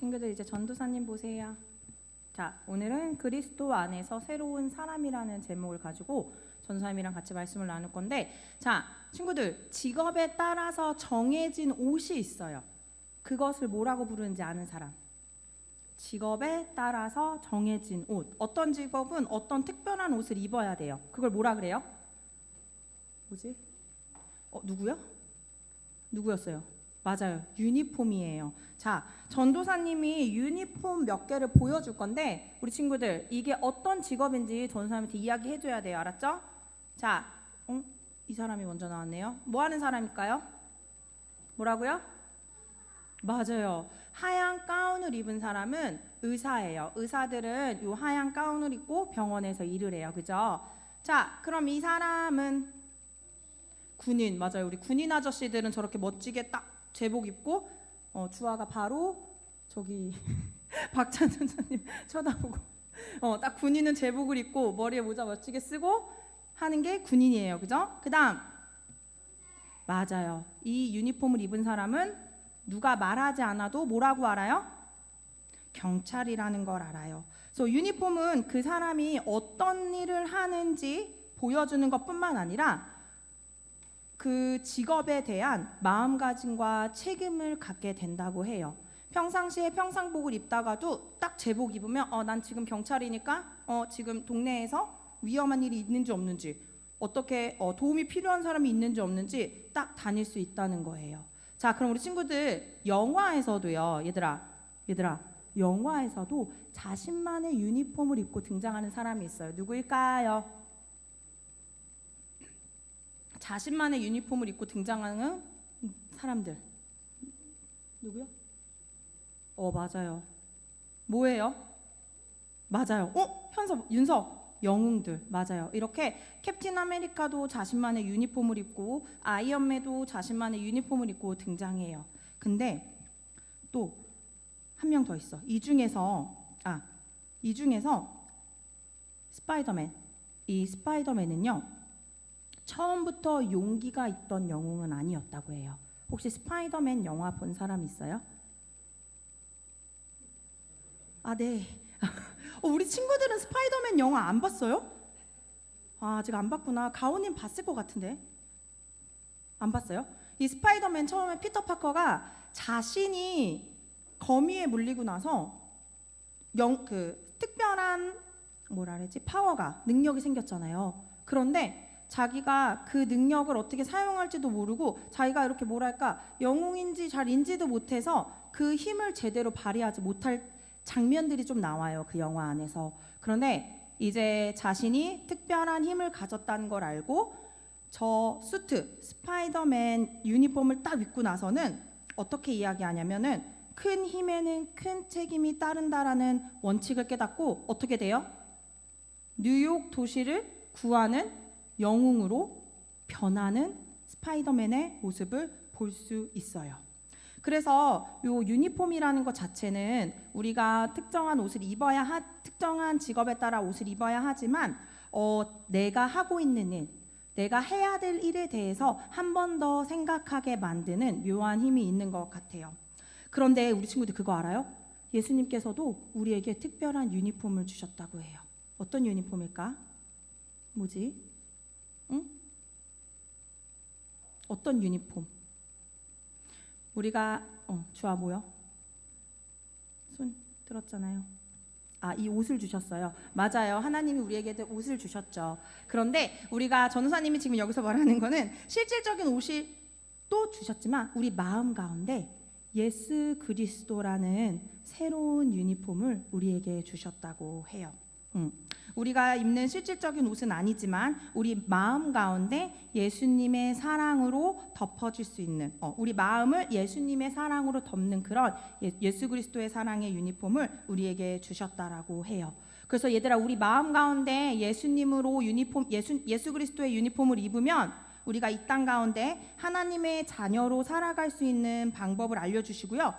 친구들 이제 전도사님 보세요. 자, 오늘은 그리스도 안에서 새로운 사람이라는 제목을 가지고 전도사님이랑 같이 말씀을 나눌 건데, 자, 친구들 직업에 따라서 정해진 옷이 있어요. 그것을 뭐라고 부르는지 아는 사람? 직업에 따라서 정해진 옷. 어떤 직업은 어떤 특별한 옷을 입어야 돼요. 그걸 뭐라 그래요? 뭐지? 누구요? 누구였어요? 맞아요. 유니폼이에요. 자, 전도사님이 유니폼 몇 개를 보여줄 건데, 우리 친구들 이게 어떤 직업인지 전도사님한테 이야기해 줘야 돼요. 알았죠? 자, 이 사람이 먼저 나왔네요. 뭐 하는 사람일까요? 뭐라고요? 맞아요. 하얀 가운을 입은 사람은 의사예요. 의사들은 이 하얀 가운을 입고 병원에서 일을 해요. 그죠? 자, 그럼 이 사람은 군인. 맞아요. 우리 군인 아저씨들은 저렇게 멋지게 딱 제복 입고, 주아가 바로 저기 박찬 선생님 쳐다보고, 딱 군인은 제복을 입고 머리에 모자 멋지게 쓰고 하는 게 군인이에요. 그죠? 그 다음, 맞아요. 이 유니폼을 입은 사람은 누가 말하지 않아도 뭐라고 알아요? 경찰이라는 걸 알아요. 그래서 유니폼은 그 사람이 어떤 일을 하는지 보여주는 것뿐만 아니라 그 직업에 대한 마음가짐과 책임을 갖게 된다고 해요. 평상시에 평상복을 입다가도 딱 제복 입으면 난 지금 경찰이니까 지금 동네에서 위험한 일이 있는지 없는지, 어떻게 도움이 필요한 사람이 있는지 없는지 딱 다닐 수 있다는 거예요. 자, 그럼 우리 친구들 영화에서도요, 얘들아 영화에서도 자신만의 유니폼을 입고 등장하는 사람이 있어요. 누구일까요? 자신만의 유니폼을 입고 등장하는 사람들 누구요? 맞아요. 뭐예요? 맞아요. 현석, 윤석, 영웅들. 맞아요. 이렇게 캡틴 아메리카도 자신만의 유니폼을 입고 아이언맨도 자신만의 유니폼을 입고 등장해요. 근데 또 한 명 더 있어. 이 중에서 스파이더맨. 이 스파이더맨은요, 처음부터 용기가 있던 영웅은 아니었다고 해요. 혹시 스파이더맨 영화 본 사람 있어요? 네. 우리 친구들은 스파이더맨 영화 안 봤어요? 아직 안 봤구나. 가온님 봤을 것 같은데. 안 봤어요? 이 스파이더맨 처음에 피터 파커가 자신이 거미에 물리고 나서 특별한 파워가, 능력이 생겼잖아요. 그런데 자기가 그 능력을 어떻게 사용할지도 모르고 자기가 이렇게 영웅인지 잘 인지도 못해서 그 힘을 제대로 발휘하지 못할 장면들이 좀 나와요. 그 영화 안에서. 그런데 이제 자신이 특별한 힘을 가졌다는 걸 알고 저 스파이더맨 유니폼을 딱 입고 나서는 어떻게 이야기하냐면은 큰 힘에는 큰 책임이 따른다라는 원칙을 깨닫고 어떻게 돼요? 뉴욕 도시를 구하는 영웅으로 변하는 스파이더맨의 모습을 볼 수 있어요. 그래서 요 유니폼이라는 것 자체는 우리가 특정한 직업에 따라 옷을 입어야 하지만 내가 하고 있는 일, 내가 해야 될 일에 대해서 한 번 더 생각하게 만드는 묘한 힘이 있는 것 같아요. 그런데 우리 친구들 그거 알아요? 예수님께서도 우리에게 특별한 유니폼을 주셨다고 해요. 어떤 유니폼일까? 뭐지? 응? 어떤 유니폼? 우리가 주아 뭐요? 손 들었잖아요. 이 옷을 주셨어요. 맞아요. 하나님이 우리에게 옷을 주셨죠. 그런데 우리가 전도사님이 지금 여기서 말하는 거는 실질적인 옷이 또 주셨지만 우리 마음 가운데 예수 그리스도라는 새로운 유니폼을 우리에게 주셨다고 해요. 우리가 입는 실질적인 옷은 아니지만 우리 마음 가운데 예수님의 사랑으로 덮어질 수 있는, 우리 마음을 예수님의 사랑으로 덮는 그런 예수 그리스도의 사랑의 유니폼을 우리에게 주셨다라고 해요. 그래서 얘들아, 우리 마음 가운데 예수님으로 예수 그리스도의 유니폼을 입으면 우리가 이 땅 가운데 하나님의 자녀로 살아갈 수 있는 방법을 알려주시고요,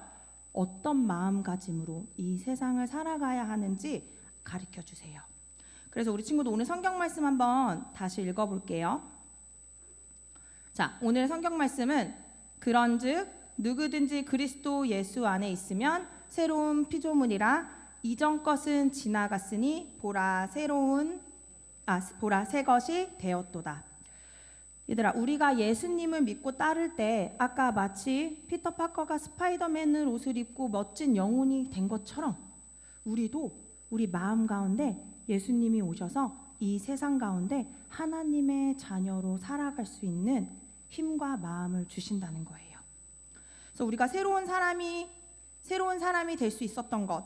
어떤 마음가짐으로 이 세상을 살아가야 하는지 가르쳐 주세요. 그래서 우리 친구도 오늘 성경 말씀 한번 다시 읽어볼게요. 자, 오늘 성경 말씀은 그런즉 누구든지 그리스도 예수 안에 있으면 새로운 피조물이라 이전 것은 지나갔으니 보라 새 것이 되었도다. 얘들아, 우리가 예수님을 믿고 따를 때 아까 마치 피터 파커가 스파이더맨을 옷을 입고 멋진 영혼이 된 것처럼 우리도 우리 마음 가운데 예수님이 오셔서 이 세상 가운데 하나님의 자녀로 살아갈 수 있는 힘과 마음을 주신다는 거예요. 그래서 우리가 새로운 사람이 될 수 있었던 것,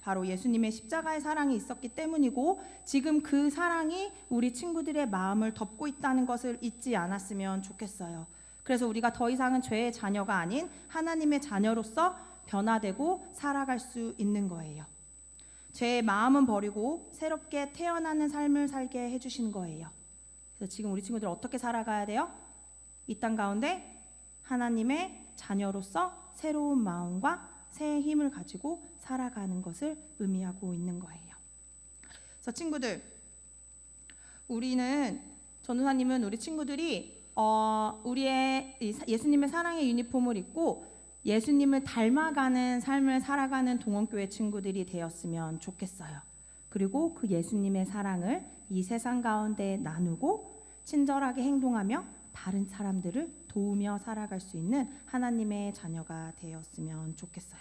바로 예수님의 십자가의 사랑이 있었기 때문이고, 지금 그 사랑이 우리 친구들의 마음을 덮고 있다는 것을 잊지 않았으면 좋겠어요. 그래서 우리가 더 이상은 죄의 자녀가 아닌 하나님의 자녀로서 변화되고 살아갈 수 있는 거예요. 죄의 마음은 버리고 새롭게 태어나는 삶을 살게 해주신 거예요. 그래서 지금 우리 친구들 어떻게 살아가야 돼요? 이 땅 가운데 하나님의 자녀로서 새로운 마음과 새 힘을 가지고 살아가는 것을 의미하고 있는 거예요. 그래서 친구들, 전도사님은 우리 친구들이 우리의 예수님의 사랑의 유니폼을 입고 예수님을 닮아가는 삶을 살아가는 동원교회 친구들이 되었으면 좋겠어요. 그리고 그 예수님의 사랑을 이 세상 가운데 나누고 친절하게 행동하며 다른 사람들을 도우며 살아갈 수 있는 하나님의 자녀가 되었으면 좋겠어요.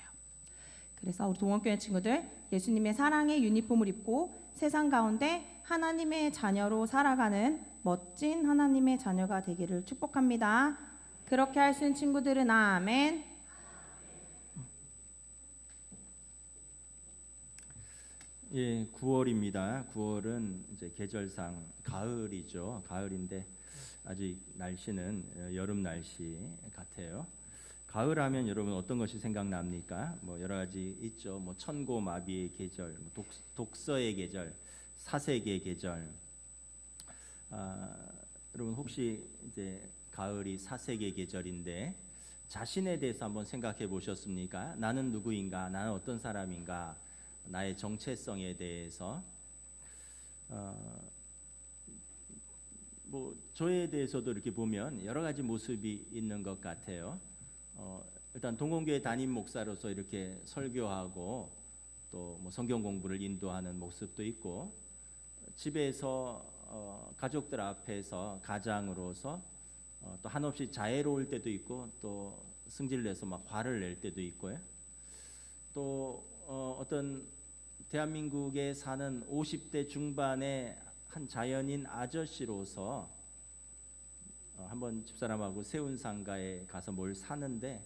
그래서 우리 동원교회 친구들, 예수님의 사랑의 유니폼을 입고 세상 가운데 하나님의 자녀로 살아가는 멋진 하나님의 자녀가 되기를 축복합니다. 그렇게 할 수 있는 친구들은 아멘. 예, 9월입니다. 9월은 이제 계절상 가을이죠. 가을인데 아직 날씨는 여름 날씨 같아요. 가을 하면 여러분 어떤 것이 생각납니까? 뭐 여러 가지 있죠. 뭐 천고마비의 계절, 독서의 계절, 사색의 계절. 여러분 혹시 이제 가을이 사색의 계절인데 자신에 대해서 한번 생각해 보셨습니까? 나는 누구인가? 나는 어떤 사람인가? 나의 정체성에 대해서 뭐 저에 대해서도 이렇게 보면 여러 가지 모습이 있는 것 같아요. 일단 동원교회 담임 목사로서 이렇게 설교하고 또 뭐 성경 공부를 인도하는 모습도 있고, 집에서 가족들 앞에서 가장으로서 또 한없이 자애로울 때도 있고, 또 승질내서 막 화를 낼 때도 있고요. 또 어떤 대한민국에 사는 50대 중반의 한 자연인 아저씨로서 한번 집사람하고 세운상가에 가서 뭘 사는데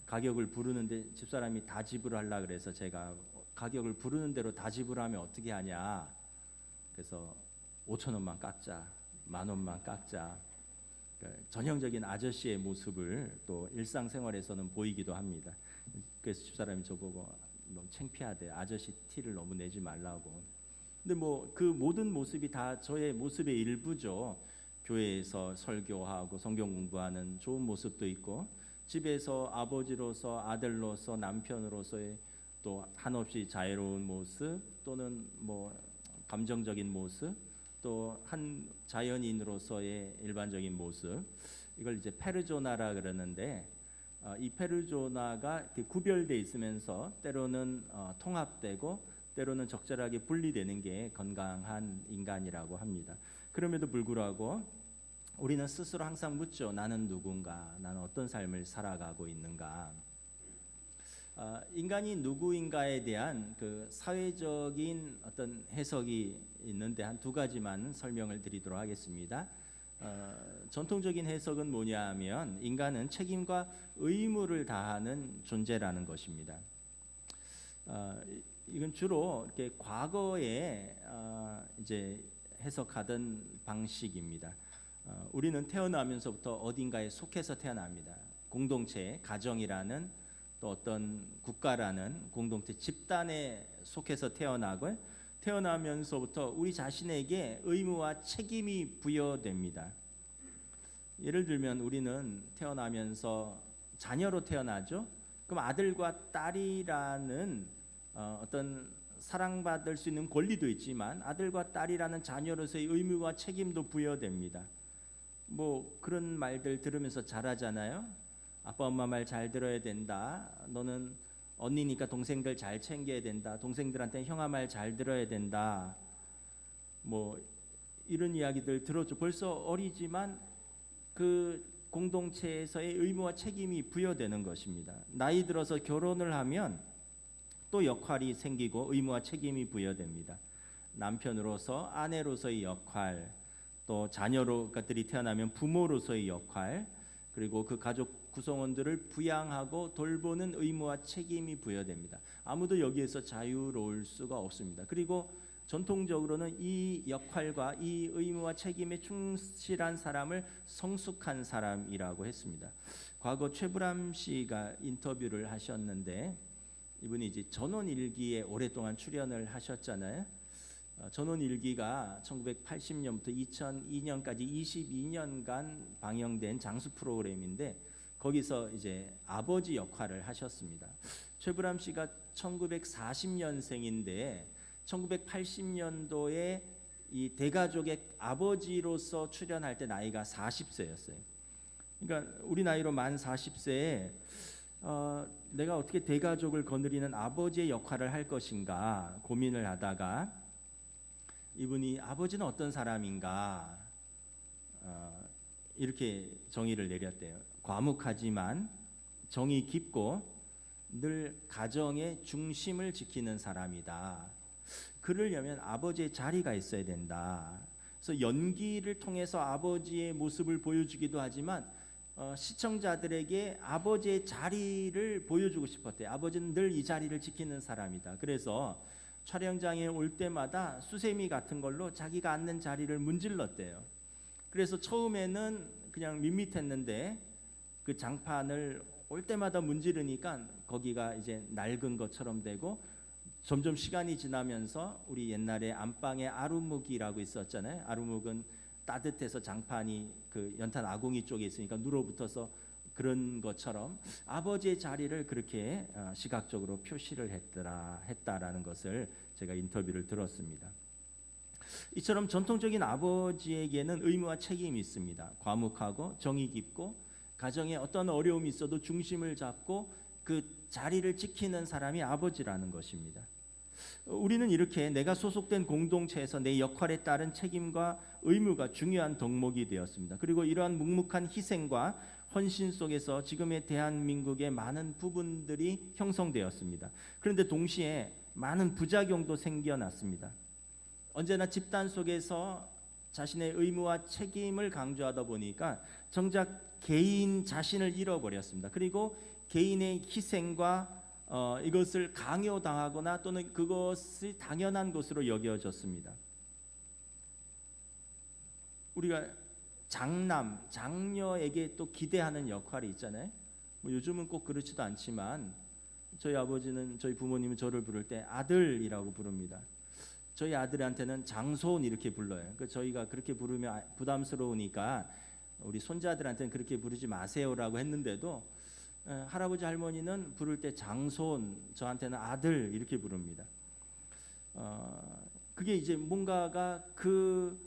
가격을 부르는데 집사람이 다 지불하려고 그래서 제가 가격을 부르는 대로 다 지불하면 어떻게 하냐, 그래서 5,000원만 깎자, 10,000원만 깎자. 그러니까 전형적인 아저씨의 모습을 또 일상생활에서는 보이기도 합니다. 그래서 집사람이 저보고 너무 창피하대, 아저씨 티를 너무 내지 말라고. 근데 뭐 그 모든 모습이 다 저의 모습의 일부죠. 교회에서 설교하고 성경 공부하는 좋은 모습도 있고, 집에서 아버지로서, 아들로서, 남편으로서의 또 한없이 자애로운 모습, 또는 뭐 감정적인 모습, 또 한 자연인으로서의 일반적인 모습, 이걸 이제 페르조나라 그러는데, 이 페르조나가 구별돼 있으면서 때로는 통합되고 때로는 적절하게 분리되는 게 건강한 인간이라고 합니다. 그럼에도 불구하고 우리는 스스로 항상 묻죠. 나는 누군가? 나는 어떤 삶을 살아가고 있는가? 인간이 누구인가에 대한 그 사회적인 어떤 해석이 있는데 한 두 가지만 설명을 드리도록 하겠습니다. 전통적인 해석은 뭐냐 하면 인간은 책임과 의무를 다하는 존재라는 것입니다. 이건 주로 이렇게 과거에 이제 해석하던 방식입니다. 우리는 태어나면서부터 어딘가에 속해서 태어납니다. 공동체, 가정이라는 또 어떤 국가라는 공동체, 집단에 속해서 태어나고, 태어나면서부터 우리 자신에게 의무와 책임이 부여됩니다. 예를 들면 우리는 태어나면서 자녀로 태어나죠. 그럼 아들과 딸이라는 어떤 사랑받을 수 있는 권리도 있지만 아들과 딸이라는 자녀로서의 의무와 책임도 부여됩니다. 뭐 그런 말들 들으면서 자라잖아요. 아빠 엄마 말 잘 들어야 된다. 너는 언니니까 동생들 잘 챙겨야 된다. 동생들한테 형아 말 잘 들어야 된다. 뭐 이런 이야기들 들었죠. 벌써 어리지만 그 공동체에서의 의무와 책임이 부여되는 것입니다. 나이 들어서 결혼을 하면 또 역할이 생기고 의무와 책임이 부여됩니다. 남편으로서, 아내로서의 역할, 또 자녀들이 태어나면 부모로서의 역할, 그리고 그 가족 구성원들을 부양하고 돌보는 의무와 책임이 부여됩니다. 아무도 여기에서 자유로울 수가 없습니다. 그리고 전통적으로는 이 역할과 이 의무와 책임에 충실한 사람을 성숙한 사람이라고 했습니다. 과거 최불암 씨가 인터뷰를 하셨는데, 이분이 이제 전원일기에 오랫동안 출연을 하셨잖아요. 전원일기가 1980년부터 2002년까지 22년간 방영된 장수 프로그램인데, 거기서 이제 아버지 역할을 하셨습니다. 최불암 씨가 1940년생인데 1980년도에 이 대가족의 아버지로서 출연할 때 나이가 40세였어요. 그러니까 우리 나이로 만 40세에 내가 어떻게 대가족을 거느리는 아버지의 역할을 할 것인가 고민을 하다가, 이분이 아버지는 어떤 사람인가 이렇게 정의를 내렸대요. 과묵하지만 정이 깊고 늘 가정의 중심을 지키는 사람이다. 그러려면 아버지의 자리가 있어야 된다. 그래서 연기를 통해서 아버지의 모습을 보여주기도 하지만 시청자들에게 아버지의 자리를 보여주고 싶었대요. 아버지는 늘 이 자리를 지키는 사람이다. 그래서 촬영장에 올 때마다 수세미 같은 걸로 자기가 앉는 자리를 문질렀대요. 그래서 처음에는 그냥 밋밋했는데 그 장판을 올 때마다 문지르니까 거기가 이제 낡은 것처럼 되고, 점점 시간이 지나면서 우리 옛날에 안방에 아루묵이라고 있었잖아요. 아루묵은 따뜻해서 장판이 그 연탄 아궁이 쪽에 있으니까 눌어붙어서 그런 것처럼 아버지의 자리를 그렇게 시각적으로 표시를 했다라는 것을 제가 인터뷰를 들었습니다. 이처럼 전통적인 아버지에게는 의무와 책임이 있습니다. 과묵하고 정이 깊고 가정에 어떤 어려움이 있어도 중심을 잡고 그 자리를 지키는 사람이 아버지라는 것입니다. 우리는 이렇게 내가 소속된 공동체에서 내 역할에 따른 책임과 의무가 중요한 덕목이 되었습니다. 그리고 이러한 묵묵한 희생과 헌신 속에서 지금의 대한민국의 많은 부분들이 형성되었습니다. 그런데 동시에 많은 부작용도 생겨났습니다. 언제나 집단 속에서 자신의 의무와 책임을 강조하다 보니까 정작 개인 자신을 잃어버렸습니다. 그리고 개인의 희생과 이것을 강요당하거나 또는 그것이 당연한 것으로 여겨졌습니다. 우리가 장남, 장녀에게 또 기대하는 역할이 있잖아요. 뭐 요즘은 꼭 그렇지도 않지만 저희 아버지는, 저희 부모님은 저를 부를 때 아들이라고 부릅니다. 저희 아들한테는 장손 이렇게 불러요. 저희가 그렇게 부르면 부담스러우니까 우리 손자들한테는 그렇게 부르지 마세요라고 했는데도 할아버지 할머니는 부를 때 장손, 저한테는 아들 이렇게 부릅니다. 그게 이제 뭔가가 그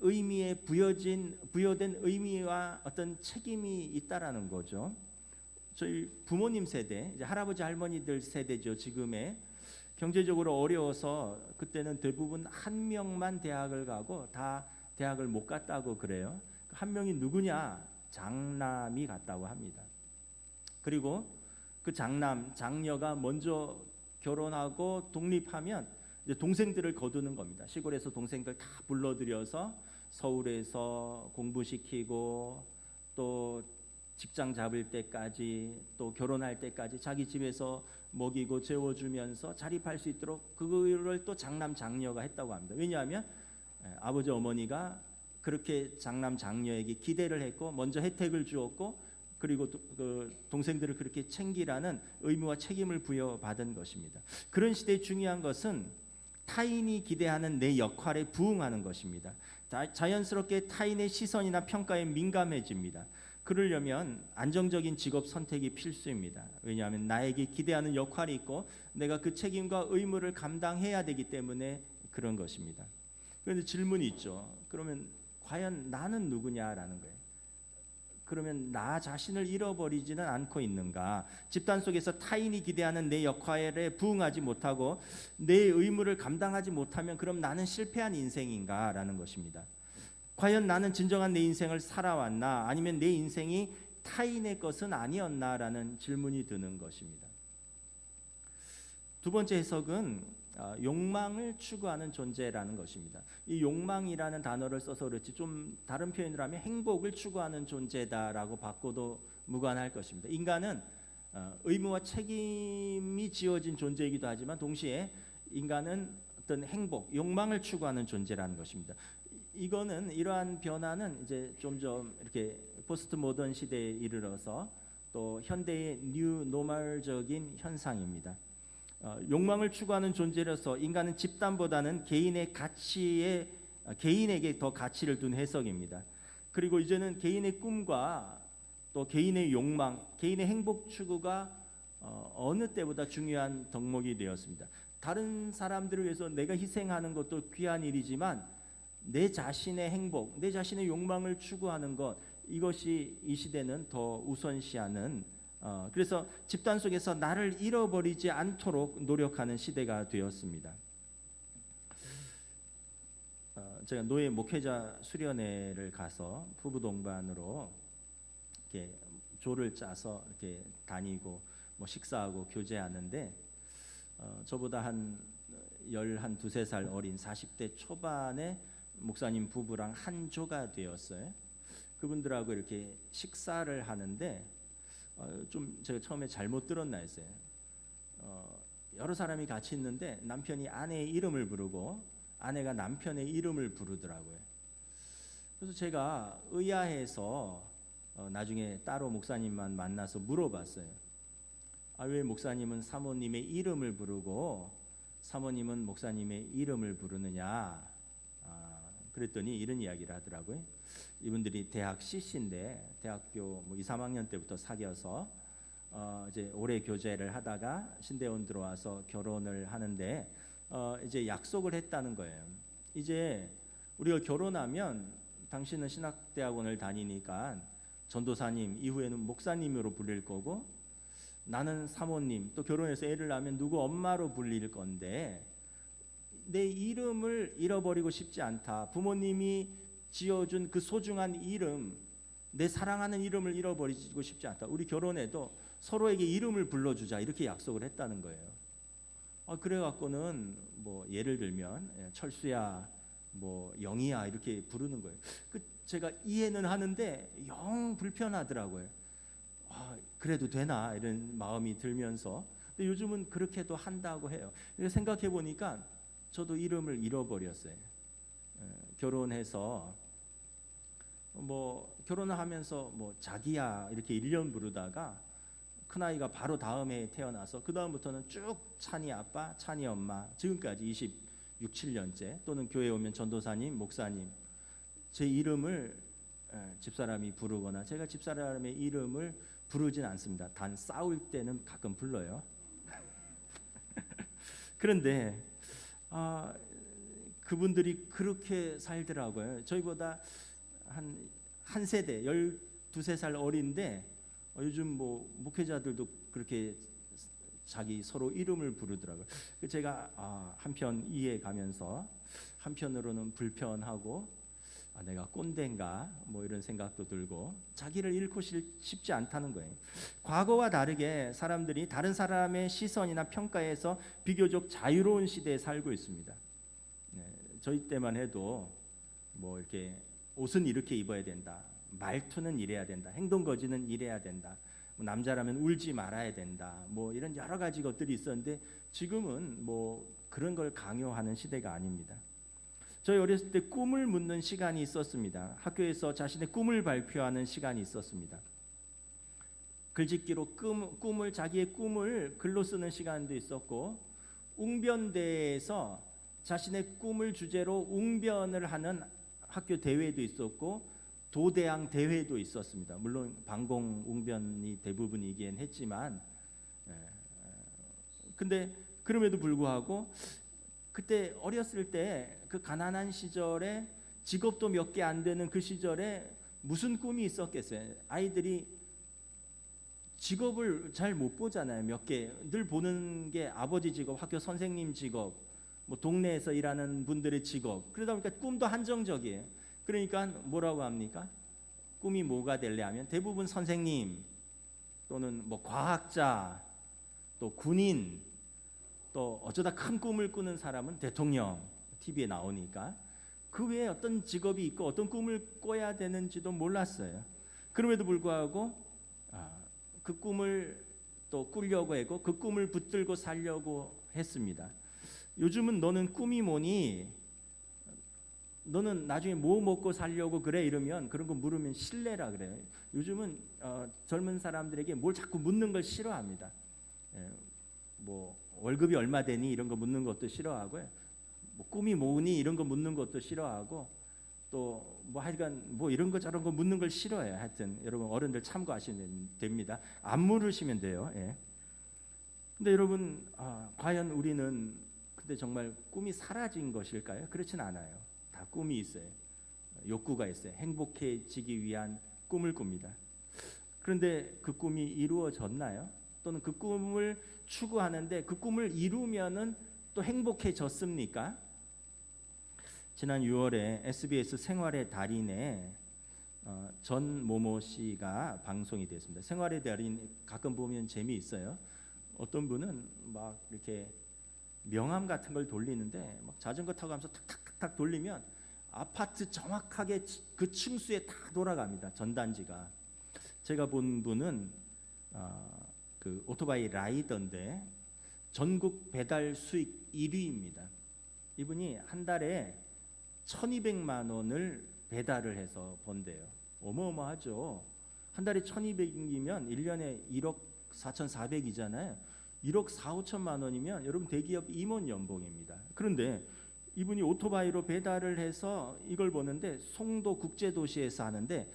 의미에 부여된 의미와 어떤 책임이 있다라는 거죠. 저희 부모님 세대, 이제 할아버지 할머니들 세대죠. 지금의 경제적으로 어려워서 그때는 대부분 한 명만 대학을 가고 다 대학을 못 갔다고 그래요. 한 명이 누구냐? 장남이 갔다고 합니다. 그리고 그 장남, 장녀가 먼저 결혼하고 독립하면 이제 동생들을 거두는 겁니다. 시골에서 동생들 다 불러들여서 서울에서 공부시키고 또 직장 잡을 때까지 또 결혼할 때까지 자기 집에서 먹이고 재워주면서 자립할 수 있도록 그거를 또 장남 장녀가 했다고 합니다. 왜냐하면 아버지 어머니가 그렇게 장남 장녀에게 기대를 했고 먼저 혜택을 주었고 그리고 그 동생들을 그렇게 챙기라는 의무와 책임을 부여받은 것입니다. 그런 시대에 중요한 것은 타인이 기대하는 내 역할에 부응하는 것입니다. 자연스럽게 타인의 시선이나 평가에 민감해집니다. 그러려면 안정적인 직업 선택이 필수입니다. 왜냐하면 나에게 기대하는 역할이 있고 내가 그 책임과 의무를 감당해야 되기 때문에 그런 것입니다. 그런데 질문이 있죠. 그러면 과연 나는 누구냐라는 거예요. 그러면 나 자신을 잃어버리지는 않고 있는가? 집단 속에서 타인이 기대하는 내 역할에 부응하지 못하고 내 의무를 감당하지 못하면 그럼 나는 실패한 인생인가라는 것입니다. 과연 나는 진정한 내 인생을 살아왔나? 아니면 내 인생이 타인의 것은 아니었나라는 질문이 드는 것입니다. 두 번째 해석은 욕망을 추구하는 존재라는 것입니다. 이 욕망이라는 단어를 써서 그렇지 좀 다른 표현으로 하면 행복을 추구하는 존재다라고 바꿔도 무관할 것입니다. 인간은 의무와 책임이 지어진 존재이기도 하지만 동시에 인간은 어떤 행복, 욕망을 추구하는 존재라는 것입니다. 이거는 이러한 변화는 이제 점점 이렇게 포스트 모던 시대에 이르러서 또 현대의 뉴 노멀적인 현상입니다. 욕망을 추구하는 존재로서 인간은 집단보다는 개인에게 더 가치를 둔 해석입니다. 그리고 이제는 개인의 꿈과 또 개인의 욕망, 개인의 행복 추구가 어느 때보다 중요한 덕목이 되었습니다. 다른 사람들을 위해서 내가 희생하는 것도 귀한 일이지만 내 자신의 행복, 내 자신의 욕망을 추구하는 것, 이것이 이 시대는 더 우선시하는 그래서 집단 속에서 나를 잃어버리지 않도록 노력하는 시대가 되었습니다. 제가 노예 목회자 수련회를 가서 부부 동반으로 이렇게 조를 짜서 이렇게 다니고 뭐 식사하고 교제하는데 저보다 한 12살 어린 40대 초반의 목사님 부부랑 한 조가 되었어요. 그분들하고 이렇게 식사를 하는데 좀 제가 처음에 잘못 들었나 했어요. 여러 사람이 같이 있는데 남편이 아내의 이름을 부르고 아내가 남편의 이름을 부르더라고요. 그래서 제가 의아해서 나중에 따로 목사님만 만나서 물어봤어요. 왜 목사님은 사모님의 이름을 부르고 사모님은 목사님의 이름을 부르느냐? 그랬더니 이런 이야기를 하더라고요. 이분들이 대학 CC인데 대학교 2, 3학년 때부터 사귀어서 이제 오래 교제를 하다가 신대원 들어와서 결혼을 하는데 이제 약속을 했다는 거예요. 이제 우리가 결혼하면 당신은 신학대학원을 다니니까 전도사님, 이후에는 목사님으로 불릴 거고 나는 사모님, 또 결혼해서 애를 낳으면 누구 엄마로 불릴 건데 내 이름을 잃어버리고 싶지 않다. 부모님이 지어준 그 소중한 이름, 내 사랑하는 이름을 잃어버리고 싶지 않다. 우리 결혼해도 서로에게 이름을 불러주자 이렇게 약속을 했다는 거예요. 그래갖고는 뭐 예를 들면 철수야, 뭐 영희야 이렇게 부르는 거예요. 제가 이해는 하는데 영 불편하더라고요. 그래도 되나 이런 마음이 들면서 근데 요즘은 그렇게도 한다고 해요. 생각해 보니까 저도 이름을 잃어버렸어요. 결혼해서 뭐 결혼을 하면서 뭐 자기야 이렇게 1년 부르다가 큰아이가 바로 다음 해에 태어나서 그 다음부터는 쭉 찬이 아빠, 찬이 엄마 지금까지 26, 7년째 또는 교회 오면 전도사님, 목사님 제 이름을 집사람이 부르거나 제가 집사람의 이름을 부르진 않습니다. 단 싸울 때는 가끔 불러요. 그런데 그분들이 그렇게 살더라고요. 저희보다 한 세대 12살 어린데 요즘 뭐 목회자들도 그렇게 자기 서로 이름을 부르더라고요. 제가 한편 이해가면서 한편으로는 불편하고 내가 꼰대인가 뭐 이런 생각도 들고 자기를 잃고 싶지 않다는 거예요. 과거와 다르게 사람들이 다른 사람의 시선이나 평가에서 비교적 자유로운 시대에 살고 있습니다. 저희 때만 해도 뭐 이렇게 옷은 이렇게 입어야 된다, 말투는 이래야 된다, 행동 거지는 이래야 된다, 남자라면 울지 말아야 된다, 뭐 이런 여러 가지 것들이 있었는데 지금은 뭐 그런 걸 강요하는 시대가 아닙니다. 저희 어렸을 때 꿈을 묻는 시간이 있었습니다. 학교에서 자신의 꿈을 발표하는 시간이 있었습니다. 글짓기로 자기의 꿈을 글로 쓰는 시간도 있었고 웅변대회에서 자신의 꿈을 주제로 웅변을 하는 학교 대회도 있었고 도대항 대회도 있었습니다. 물론 방공 웅변이 대부분이긴 했지만 근데 그럼에도 불구하고 그때 어렸을 때 그 가난한 시절에 직업도 몇 개 안 되는 그 시절에 무슨 꿈이 있었겠어요? 아이들이 직업을 잘 못 보잖아요. 몇 개 늘 보는 게 아버지 직업, 학교 선생님 직업, 뭐 동네에서 일하는 분들의 직업. 그러다 보니까 꿈도 한정적이에요. 그러니까 뭐라고 합니까? 꿈이 뭐가 될래 하면 대부분 선생님 또는 뭐 과학자, 또 군인, 또 어쩌다 큰 꿈을 꾸는 사람은 대통령, TV에 나오니까 그 외에 어떤 직업이 있고 어떤 꿈을 꿔야 되는지도 몰랐어요. 그럼에도 불구하고 그 꿈을 또 꾸려고 하고 그 꿈을 붙들고 살려고 했습니다. 요즘은 너는 꿈이 뭐니? 너는 나중에 뭐 먹고 살려고 그래? 이러면 그런 거 물으면 실례라 그래요. 요즘은 젊은 사람들에게 뭘 자꾸 묻는 걸 싫어합니다. 뭐 월급이 얼마 되니 이런 거 묻는 것도 싫어하고요. 뭐 꿈이 뭐니 이런 거 묻는 것도 싫어하고 또 뭐 하여간 뭐 이런 거 저런 거 묻는 걸 싫어해요. 하여튼 여러분 어른들 참고하시면 됩니다. 안 물으시면 돼요. 예. 근데 여러분 과연 우리는 근데 정말 꿈이 사라진 것일까요? 그렇진 않아요. 다 꿈이 있어요. 욕구가 있어요. 행복해지기 위한 꿈을 꿉니다. 그런데 그 꿈이 이루어졌나요? 또는 그 꿈을 추구하는데 그 꿈을 이루면은 또 행복해졌습니까? 지난 6월에 SBS 생활의 달인에 전모모 씨가 방송이 됐습니다. 생활의 달인 가끔 보면 재미있어요. 어떤 분은 막 이렇게 명함 같은 걸 돌리는데 막 자전거 타고 가면서 탁탁탁탁 돌리면 아파트 정확하게 그 층수에 다 돌아갑니다. 전단지가. 제가 본 분은 그 오토바이 라이더인데 전국 배달 수익 1위입니다. 이분이 한 달에 1,200만 원을 배달을 해서 번대요. 어마어마하죠. 한 달에 1,200이면 1년에 1억 4,400이잖아요. 1억 4, 5천만 원이면 여러분 대기업 임원 연봉입니다. 그런데 이분이 오토바이로 배달을 해서 이걸 버는데 송도 국제도시에서 하는데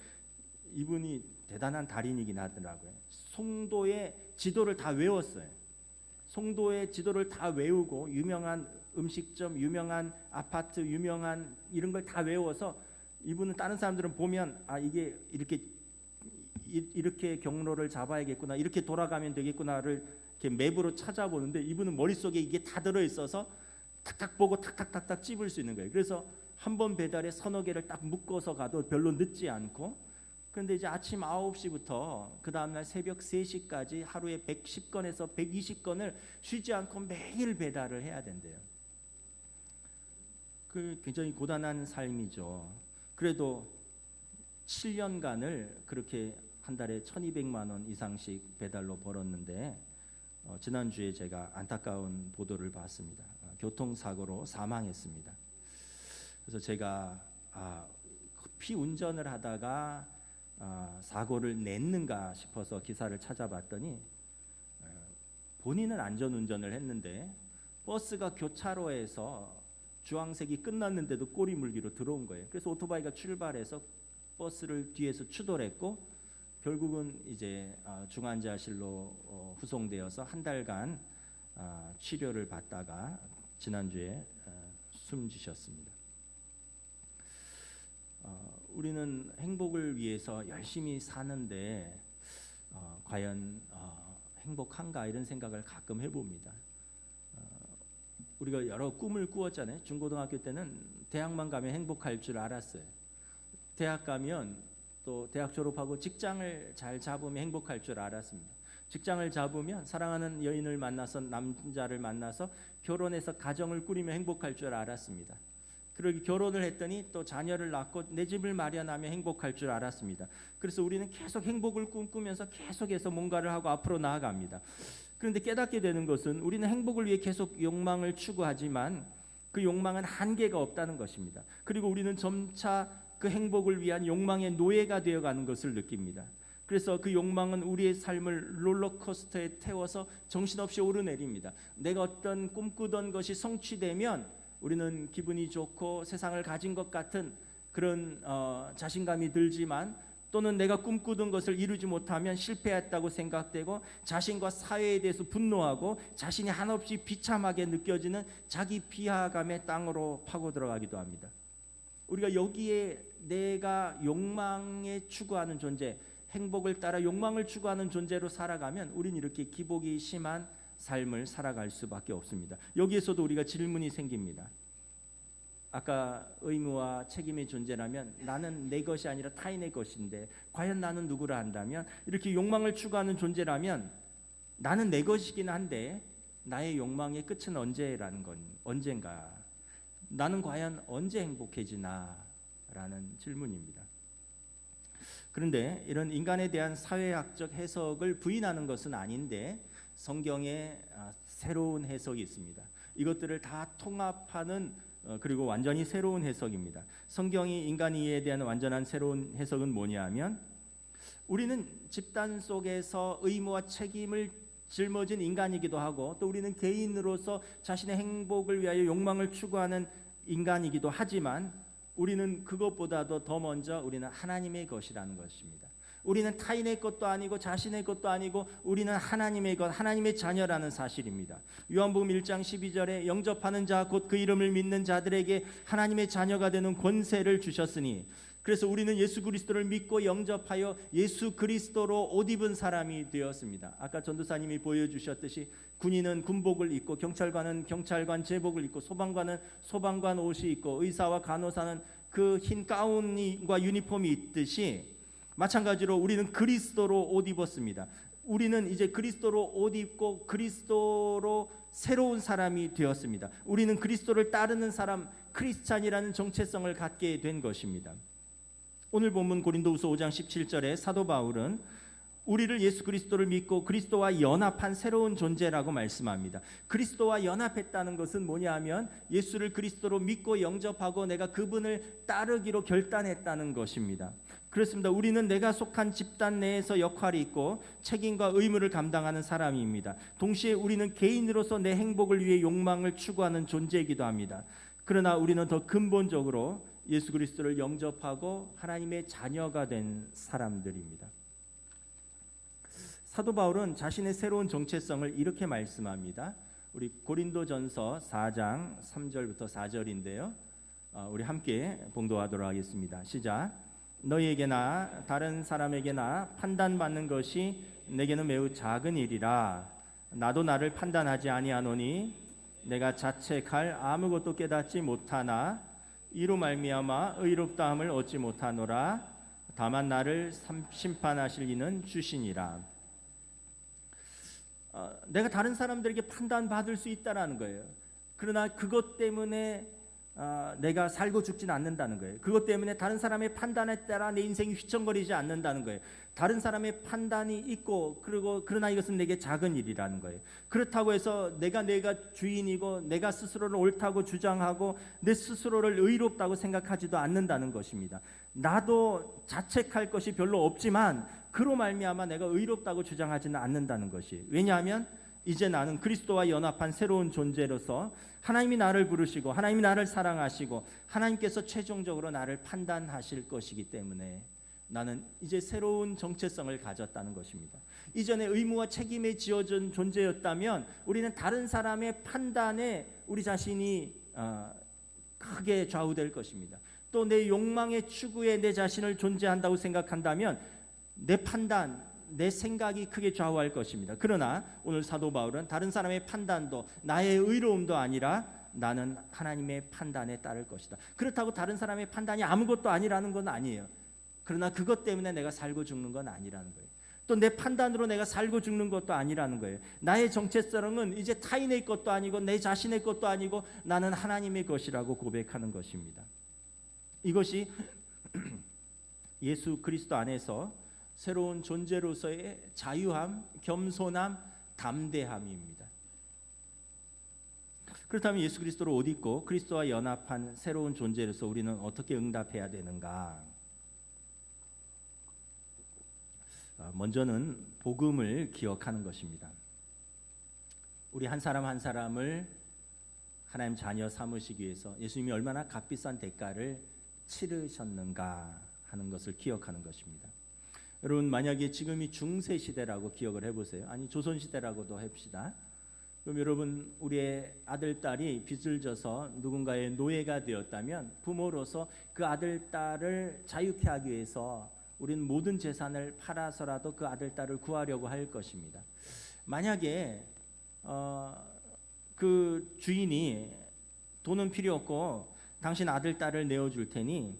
이분이 대단한 달인이긴 하더라고요. 송도의 지도를 다 외웠어요. 송도의 지도를 다 외우고 유명한 음식점, 유명한 아파트, 유명한 이런 걸 다 외워서 이분은 다른 사람들은 보면 이게 이렇게 경로를 잡아야겠구나, 이렇게 돌아가면 되겠구나를 이렇게 맵으로 찾아보는데 이분은 머릿속에 이게 다 들어 있어서 탁탁 보고 탁탁탁탁 찝을 수 있는 거예요. 그래서 한 번 배달에 서너 개를 딱 묶어서 가도 별로 늦지 않고, 그런데 이제 아침 9시부터 그 다음날 새벽 3시까지 하루에 110건에서 120건을 쉬지 않고 매일 배달을 해야 된대요. 그 굉장히 고단한 삶이죠. 그래도 7년간을 그렇게 한 달에 1,200만 원 이상씩 배달로 벌었는데 지난주에 제가 안타까운 보도를 봤습니다. 교통사고로 사망했습니다. 그래서 제가 급히 운전을 하다가 사고를 냈는가 싶어서 기사를 찾아봤더니 본인은 안전운전을 했는데 버스가 교차로에서 주황색이 끝났는데도 꼬리 물기로 들어온 거예요. 그래서 오토바이가 출발해서 버스를 뒤에서 추돌했고 결국은 이제 중환자실로 후송되어서 한 달간 치료를 받다가 지난주에 숨지셨습니다. 우리는 행복을 위해서 열심히 사는데 과연 행복한가 이런 생각을 가끔 해봅니다. 우리가 여러 꿈을 꾸었잖아요. 중고등학교 때는 대학만 가면 행복할 줄 알았어요. 대학 가면 또 대학 졸업하고 직장을 잘 잡으면 행복할 줄 알았습니다. 직장을 잡으면 사랑하는 여인을 만나서 남자를 만나서 결혼해서 가정을 꾸리면 행복할 줄 알았습니다. 그러기 결혼을 했더니 또 자녀를 낳고 내 집을 마련하면 행복할 줄 알았습니다. 그래서 우리는 계속 행복을 꿈꾸면서 계속해서 뭔가를 하고 앞으로 나아갑니다. 그런데 깨닫게 되는 것은 우리는 행복을 위해 계속 욕망을 추구하지만 그 욕망은 한계가 없다는 것입니다. 그리고 우리는 점차 그 행복을 위한 욕망의 노예가 되어가는 것을 느낍니다. 그래서 그 욕망은 우리의 삶을 롤러코스터에 태워서 정신없이 오르내립니다. 내가 어떤 꿈꾸던 것이 성취되면 우리는 기분이 좋고 세상을 가진 것 같은 그런 자신감이 들지만 또는 내가 꿈꾸던 것을 이루지 못하면 실패했다고 생각되고 자신과 사회에 대해서 분노하고 자신이 한없이 비참하게 느껴지는 자기 비하감의 땅으로 파고 들어가기도 합니다. 우리가 여기에 내가 욕망에 추구하는 존재, 행복을 따라 욕망을 추구하는 존재로 살아가면 우린 이렇게 기복이 심한 삶을 살아갈 수밖에 없습니다. 여기에서도 우리가 질문이 생깁니다. 아까 의무와 책임의 존재라면 나는 내 것이 아니라 타인의 것인데 과연 나는 누구라 한다면, 이렇게 욕망을 추구하는 존재라면 나는 내 것이긴 한데 나의 욕망의 끝은 언젠가? 나는 과연 언제 행복해지나? 라는 질문입니다. 그런데 이런 인간에 대한 사회학적 해석을 부인하는 것은 아닌데 성경에 새로운 해석이 있습니다. 이것들을 다 통합하는 그리고 완전히 새로운 해석입니다. 성경이 인간 이해에 대한 완전한 새로운 해석은 뭐냐면, 우리는 집단 속에서 의무와 책임을 짊어진 인간이기도 하고, 또 우리는 개인으로서 자신의 행복을 위하여 욕망을 추구하는 인간이기도 하지만, 우리는 그것보다도 더 먼저 우리는 하나님의 것이라는 것입니다. 우리는 타인의 것도 아니고 자신의 것도 아니고 우리는 하나님의 것, 하나님의 자녀라는 사실입니다. 요한복음 1장 12절에 영접하는 자 곧 그 이름을 믿는 자들에게 하나님의 자녀가 되는 권세를 주셨으니, 그래서 우리는 예수 그리스도를 믿고 영접하여 예수 그리스도로 옷 입은 사람이 되었습니다. 아까 전도사님이 보여주셨듯이 군인은 군복을 입고 경찰관은 경찰관 제복을 입고 소방관은 소방관 옷이 있고 의사와 간호사는 그 흰 가운과 유니폼이 있듯이, 마찬가지로 우리는 그리스도로 옷 입었습니다. 우리는 이제 그리스도로 옷 입고 그리스도로 새로운 사람이 되었습니다. 우리는 그리스도를 따르는 사람, 크리스찬이라는 정체성을 갖게 된 것입니다. 오늘 본문 고린도후서 5장 17절에 사도 바울은 우리를 예수 그리스도를 믿고 그리스도와 연합한 새로운 존재라고 말씀합니다. 그리스도와 연합했다는 것은 뭐냐 하면 예수를 그리스도로 믿고 영접하고 내가 그분을 따르기로 결단했다는 것입니다. 그렇습니다. 우리는 내가 속한 집단 내에서 역할이 있고 책임과 의무를 감당하는 사람입니다. 동시에 우리는 개인으로서 내 행복을 위해 욕망을 추구하는 존재이기도 합니다. 그러나 우리는 더 근본적으로 예수 그리스도를 영접하고 하나님의 자녀가 된 사람들입니다. 사도 바울은 자신의 새로운 정체성을 이렇게 말씀합니다. 우리 고린도전서 4장 3절부터 4절인데요. 우리 함께 봉독하도록 하겠습니다. 시작. 너희에게나 다른 사람에게나 판단받는 것이 내게는 매우 작은 일이라. 나도 나를 판단하지 아니하노니 내가 자책할 아무것도 깨닫지 못하나 이로 말미암아 의롭다함을 얻지 못하노라. 다만 나를 심판하실 이는 주시니라. 내가 다른 사람들에게 판단받을 수 있다라는 거예요. 그러나 그것 때문에 내가 살고 죽지는 않는다는 거예요. 그것 때문에 다른 사람의 판단에 따라 내 인생이 휘청거리지 않는다는 거예요. 다른 사람의 판단이 있고 그러나 이것은 내게 작은 일이라는 거예요. 그렇다고 해서 내가 주인이고 내가 스스로를 옳다고 주장하고 내 스스로를 의롭다고 생각하지도 않는다는 것입니다. 나도 자책할 것이 별로 없지만 그로 말미암아 내가 의롭다고 주장하지는 않는다는 것이, 왜냐하면 이제 나는 그리스도와 연합한 새로운 존재로서 하나님이 나를 부르시고 하나님이 나를 사랑하시고 하나님께서 최종적으로 나를 판단하실 것이기 때문에 나는 이제 새로운 정체성을 가졌다는 것입니다. 이전에 의무와 책임에 지어진 존재였다면 우리는 다른 사람의 판단에 우리 자신이 크게 좌우될 것입니다. 또 내 욕망의 추구에 내 자신을 존재한다고 생각한다면 내 판단, 내 생각이 크게 좌우할 것입니다. 그러나 오늘 사도 바울은 다른 사람의 판단도 나의 의로움도 아니라 나는 하나님의 판단에 따를 것이다. 그렇다고 다른 사람의 판단이 아무것도 아니라는 건 아니에요. 그러나 그것 때문에 내가 살고 죽는 건 아니라는 거예요. 또 내 판단으로 내가 살고 죽는 것도 아니라는 거예요. 나의 정체성은 이제 타인의 것도 아니고 내 자신의 것도 아니고 나는 하나님의 것이라고 고백하는 것입니다. 이것이 예수 그리스도 안에서 새로운 존재로서의 자유함, 겸손함, 담대함입니다. 그렇다면 예수 그리스도를 옷 입고 그리스도와 연합한 새로운 존재로서 우리는 어떻게 응답해야 되는가? 먼저는 복음을 기억하는 것입니다. 우리 한 사람 한 사람을 하나님 자녀 삼으시기 위해서 예수님이 얼마나 값비싼 대가를 치르셨는가 하는 것을 기억하는 것입니다. 여러분, 만약에 지금이 중세 시대라고 기억을 해보세요. 아니 조선 시대라고도 합시다. 그럼 여러분, 우리의 아들, 딸이 빚을 져서 누군가의 노예가 되었다면 부모로서 그 아들, 딸을 자유케 하기 위해서 우리는 모든 재산을 팔아서라도 그 아들, 딸을 구하려고 할 것입니다. 만약에 그 주인이 돈은 필요 없고 당신 아들, 딸을 내어줄 테니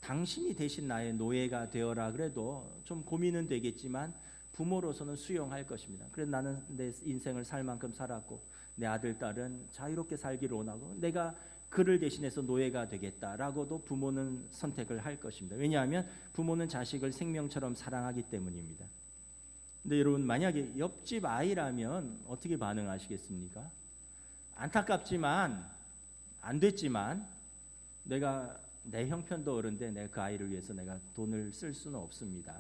당신이 대신 나의 노예가 되어라 그래도 좀 고민은 되겠지만 부모로서는 수용할 것입니다. 그래서 나는 내 인생을 살 만큼 살았고 내 아들, 딸은 자유롭게 살기를 원하고 내가 그를 대신해서 노예가 되겠다라고도 부모는 선택을 할 것입니다. 왜냐하면 부모는 자식을 생명처럼 사랑하기 때문입니다. 근데 여러분, 만약에 옆집 아이라면 어떻게 반응하시겠습니까? 안타깝지만 안 됐지만 내가 내 형편도 어른데 내가 그 아이를 위해서 내가 돈을 쓸 수는 없습니다.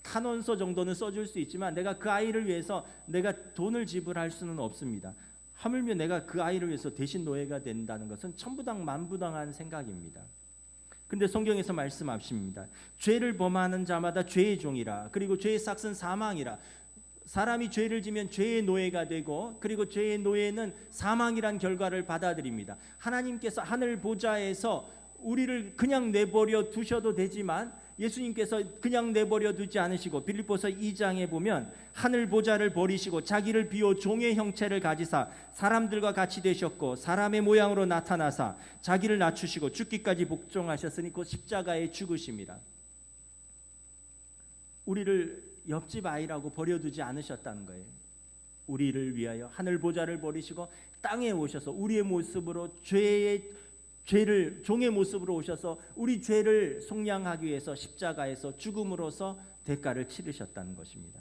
탄원서 정도는 써줄 수 있지만 내가 그 아이를 위해서 내가 돈을 지불할 수는 없습니다. 하물며 내가 그 아이를 위해서 대신 노예가 된다는 것은 천부당 만부당한 생각입니다. 근데 성경에서 말씀하십니다. 죄를 범하는 자마다 죄의 종이라. 그리고 죄의 삭은 사망이라. 사람이 죄를 지면 죄의 노예가 되고 그리고 죄의 노예는 사망이란 결과를 받아들입니다. 하나님께서 하늘 보좌에서 우리를 그냥 내버려 두셔도 되지만 예수님께서 그냥 내버려 두지 않으시고 빌립보서 2장에 보면 하늘 보좌를 버리시고 자기를 비워 종의 형체를 가지사 사람들과 같이 되셨고 사람의 모양으로 나타나사 자기를 낮추시고 죽기까지 복종하셨으니 곧 십자가에 죽으십니다. 우리를 옆집 아이라고 버려두지 않으셨다는 거예요. 우리를 위하여 하늘 보좌를 버리시고 땅에 오셔서 우리의 모습으로 죄를 종의 모습으로 오셔서 우리 죄를 속량하기 위해서 십자가에서 죽음으로써 대가를 치르셨다는 것입니다.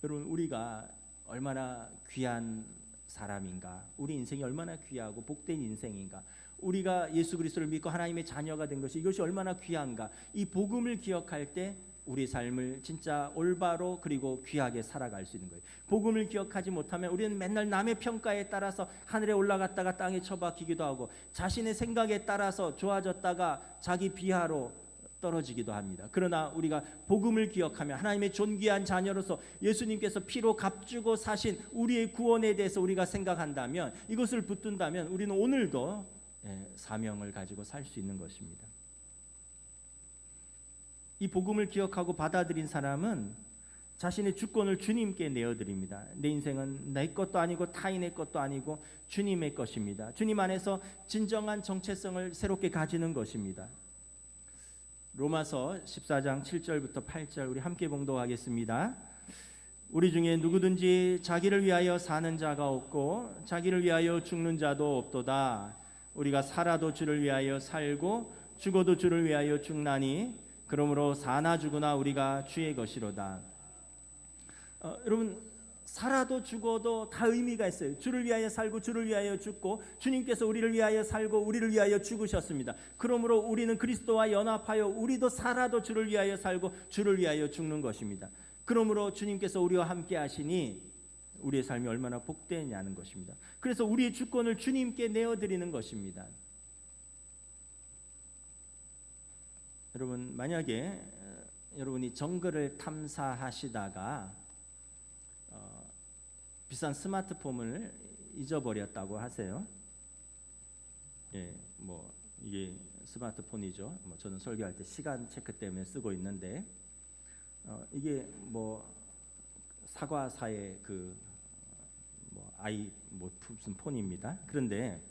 여러분, 우리가 얼마나 귀한 사람인가, 우리 인생이 얼마나 귀하고 복된 인생인가, 우리가 예수 그리스도를 믿고 하나님의 자녀가 된 것이 이것이 얼마나 귀한가, 이 복음을 기억할 때 우리 삶을 진짜 올바로 그리고 귀하게 살아갈 수 있는 거예요. 복음을 기억하지 못하면 우리는 맨날 남의 평가에 따라서 하늘에 올라갔다가 땅에 처박히기도 하고 자신의 생각에 따라서 좋아졌다가 자기 비하로 떨어지기도 합니다. 그러나 우리가 복음을 기억하며 하나님의 존귀한 자녀로서 예수님께서 피로 값주고 사신 우리의 구원에 대해서 우리가 생각한다면, 이것을 붙든다면 우리는 오늘도 사명을 가지고 살 수 있는 것입니다. 이 복음을 기억하고 받아들인 사람은 자신의 주권을 주님께 내어드립니다. 내 인생은 내 것도 아니고 타인의 것도 아니고 주님의 것입니다. 주님 안에서 진정한 정체성을 새롭게 가지는 것입니다. 로마서 14장 7절부터 8절 우리 함께 봉독하겠습니다. 우리 중에 누구든지 자기를 위하여 사는 자가 없고 자기를 위하여 죽는 자도 없도다. 우리가 살아도 주를 위하여 살고 죽어도 주를 위하여 죽나니 그러므로 사나 죽으나 우리가 주의 것이로다. 여러분, 살아도 죽어도 다 의미가 있어요. 주를 위하여 살고 주를 위하여 죽고 주님께서 우리를 위하여 살고 우리를 위하여 죽으셨습니다. 그러므로 우리는 그리스도와 연합하여 우리도 살아도 주를 위하여 살고 주를 위하여 죽는 것입니다. 그러므로 주님께서 우리와 함께 하시니 우리의 삶이 얼마나 복되냐는 것입니다. 그래서 우리의 주권을 주님께 내어드리는 것입니다. 여러분, 만약에 여러분이 정글을 탐사하시다가 비싼 스마트폰을 잊어버렸다고 하세요. 뭐 이게 스마트폰이죠. 저는 설교할 때 시간 체크 때문에 쓰고 있는데 이게 뭐 사과사의 무슨 폰입니다. 그런데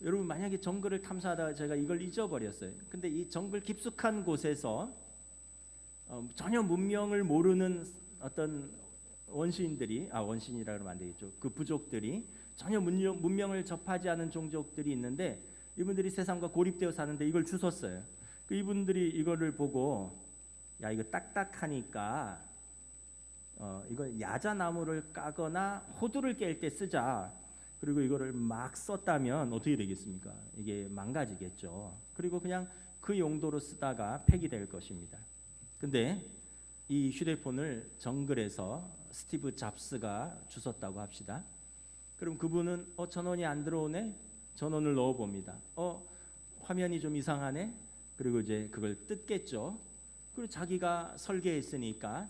여러분, 만약에 정글을 탐사하다가 제가 이걸 잊어버렸어요. 근데 이 정글 깊숙한 곳에서 전혀 문명을 모르는 어떤 원신이라 그러면 안 되겠죠. 그 부족들이 전혀 문명을 접하지 않은 종족들이 있는데 이분들이 세상과 고립되어 사는데 이걸 주웠어요. 이분들이 이거를 보고 야, 이거 딱딱하니까 이걸 야자나무를 까거나 호두를 깰 때 쓰자. 그리고 이거를 막 썼다면 어떻게 되겠습니까? 이게 망가지겠죠. 그리고 그냥 그 용도로 쓰다가 폐기될 것입니다. 근데 이 휴대폰을 정글에서 스티브 잡스가 주웠다고 합시다. 그럼 그분은 전원이 안 들어오네? 전원을 넣어봅니다. 화면이 좀 이상하네? 그리고 이제 그걸 뜯겠죠. 그리고 자기가 설계했으니까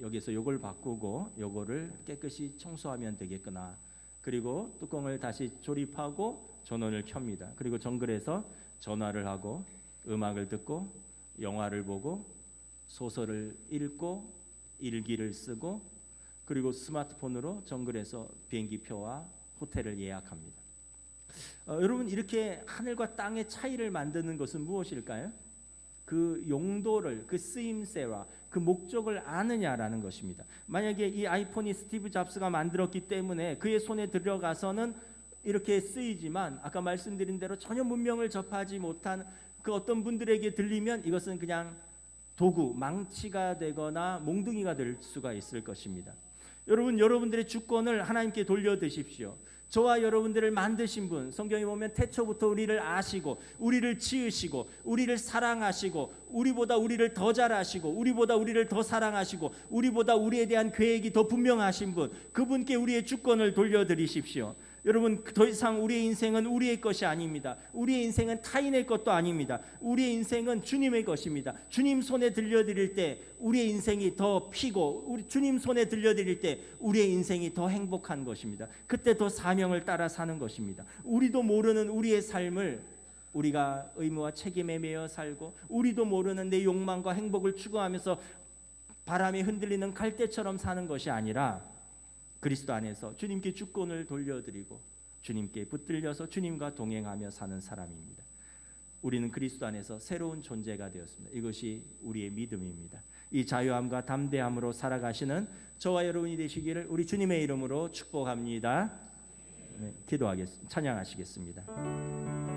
여기서 요걸 바꾸고 요거를 깨끗이 청소하면 되겠구나. 그리고 뚜껑을 다시 조립하고 전원을 켭니다. 그리고 정글에서 전화를 하고 음악을 듣고 영화를 보고 소설을 읽고 일기를 쓰고 그리고 스마트폰으로 정글에서 비행기표와 호텔을 예약합니다. 여러분, 이렇게 하늘과 땅의 차이를 만드는 것은 무엇일까요? 그 용도를, 그 쓰임새와 그 목적을 아느냐라는 것입니다. 만약에 이 아이폰이 스티브 잡스가 만들었기 때문에 그의 손에 들어가서는 이렇게 쓰이지만 아까 말씀드린 대로 전혀 문명을 접하지 못한 그 어떤 분들에게 들리면 이것은 그냥 도구, 망치가 되거나 몽둥이가 될 수가 있을 것입니다. 여러분, 여러분들의 주권을 하나님께 돌려드십시오. 저와 여러분들을 만드신 분, 성경에 보면 태초부터 우리를 아시고 우리를 지으시고 우리를 사랑하시고 우리보다 우리를 더 잘 아시고 우리보다 우리를 더 사랑하시고 우리보다 우리에 대한 계획이 더 분명하신 분, 그분께 우리의 주권을 돌려드리십시오. 여러분, 더 이상 우리의 인생은 우리의 것이 아닙니다. 우리의 인생은 타인의 것도 아닙니다. 우리의 인생은 주님의 것입니다. 주님 손에 들려드릴 때 우리의 인생이 더 피고 우리 주님 손에 들려드릴 때 우리의 인생이 더 행복한 것입니다. 그때 더 사명을 따라 사는 것입니다. 우리도 모르는 우리의 삶을 우리가 의무와 책임에 매여 살고 우리도 모르는 내 욕망과 행복을 추구하면서 바람에 흔들리는 갈대처럼 사는 것이 아니라 그리스도 안에서 주님께 주권을 돌려드리고 주님께 붙들려서 주님과 동행하며 사는 사람입니다. 우리는 그리스도 안에서 새로운 존재가 되었습니다. 이것이 우리의 믿음입니다. 이 자유함과 담대함으로 살아가시는 저와 여러분이 되시기를 우리 주님의 이름으로 축복합니다. 네, 기도하겠습니다. 찬양하시겠습니다.